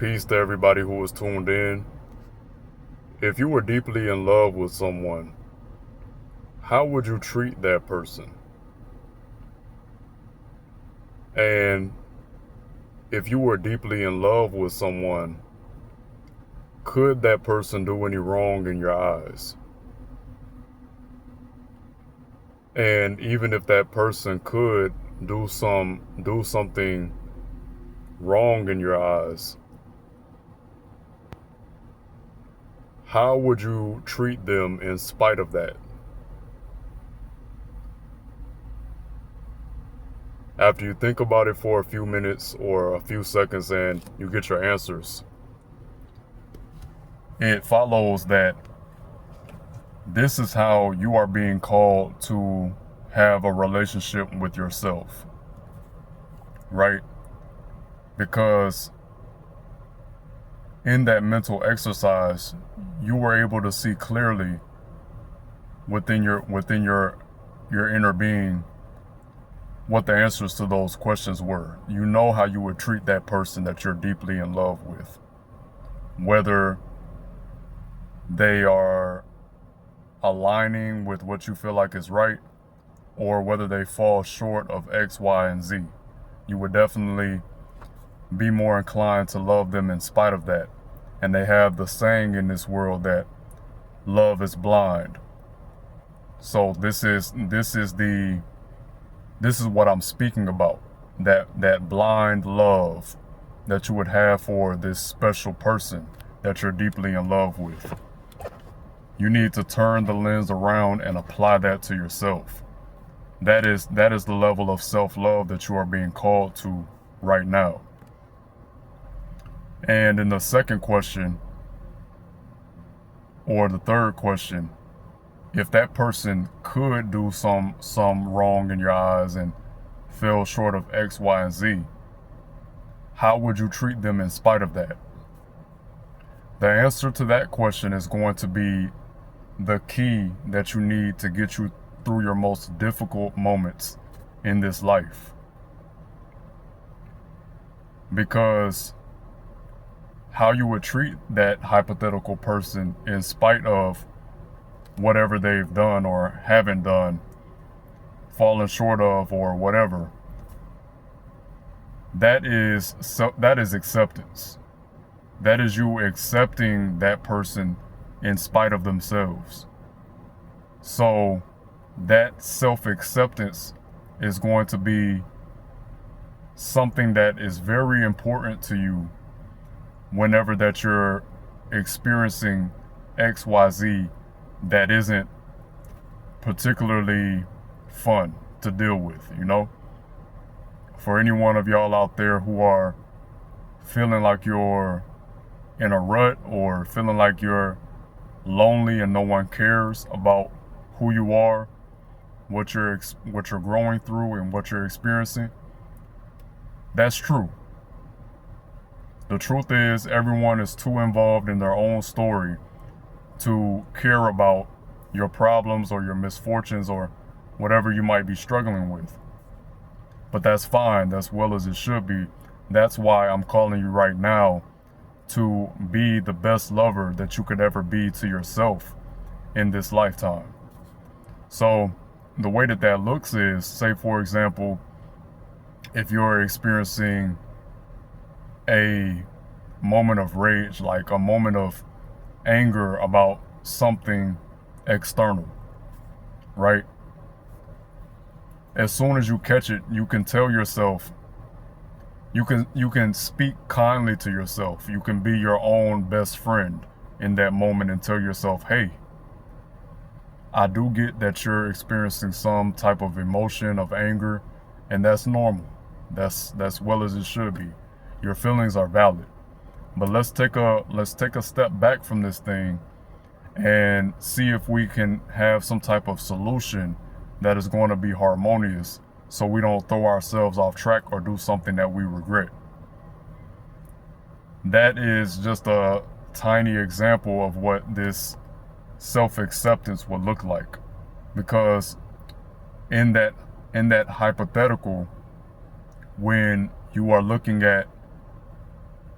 Peace to everybody who was tuned in. If you were deeply in love with someone, how would you treat that person? And if you were deeply in love with someone, could that person do any wrong in your eyes? And even if that person could do something wrong in your eyes, how would you treat them in spite of that? After you think about it for a few minutes or a few seconds and you get your answers, it follows that this is how you are being called to have a relationship with yourself, right? Because in that mental exercise, you were able to see clearly within your inner being what the answers to those questions were. You know how you would treat that person that you're deeply in love with, whether they are aligning with what you feel like is right or whether they fall short of X, Y, and Z. You would definitely be more inclined to love them in spite of that. And they have the saying in this world that love is blind. So this is what I'm speaking about. That blind love that you would have for this special person that you're deeply in love with. You need to turn the lens around and apply that to yourself. That is the level of self-love that you are being called to right now. And in the second question, or the third question, if that person could do some wrong in your eyes and fell short of X, Y, and Z, how would you treat them in spite of that? The answer to that question is going to be the key that you need to get you through your most difficult moments in this life. Because how you would treat that hypothetical person in spite of whatever they've done or haven't done, fallen short of, or whatever, that is acceptance. That is you accepting that person in spite of themselves. So that self-acceptance is going to be something that is very important to you whenever that you're experiencing XYZ that isn't particularly fun to deal with, For any one of y'all out there who are feeling like you're in a rut or feeling like you're lonely and no one cares about who you are, what you're growing through and what you're experiencing, that's true. The truth is, everyone is too involved in their own story to care about your problems or your misfortunes or whatever you might be struggling with. But that's fine. That's well as it should be. That's why I'm calling you right now to be the best lover that you could ever be to yourself in this lifetime. So the way that looks is, say for example, if you're experiencing a moment of rage, like a moment of anger about something external, right? As soon as you catch it, you can tell yourself, you can speak kindly to yourself. You can be your own best friend in that moment and tell yourself, hey, I do get that you're experiencing some type of emotion of anger, and that's normal. That's well as it should be. Your feelings are valid. But let's take a step back from this thing and see if we can have some type of solution that is going to be harmonious so we don't throw ourselves off track or do something that we regret. That is just a tiny example of what this self-acceptance would look like. Because in that hypothetical, when you are looking at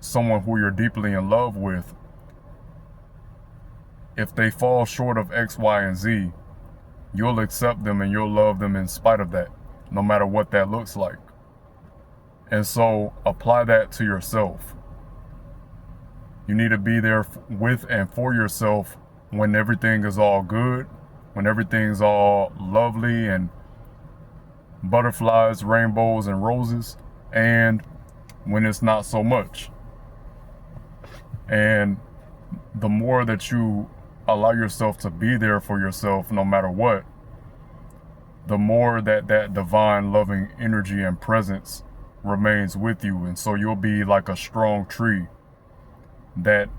someone who you're deeply in love with, if they fall short of X, Y, and Z, you'll accept them and you'll love them in spite of that, no matter what that looks like. And so apply that to yourself. You need to be there with and for yourself when everything is all good, when everything's all lovely and butterflies, rainbows, and roses, and when it's not so much. And the more that you allow yourself to be there for yourself, no matter what, the more that divine loving energy and presence remains with you. And so you'll be like a strong tree that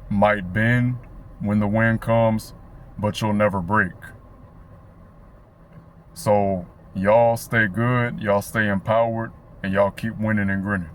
might bend when the wind comes, but you'll never break. So y'all stay good, y'all stay empowered, and y'all keep winning and grinning.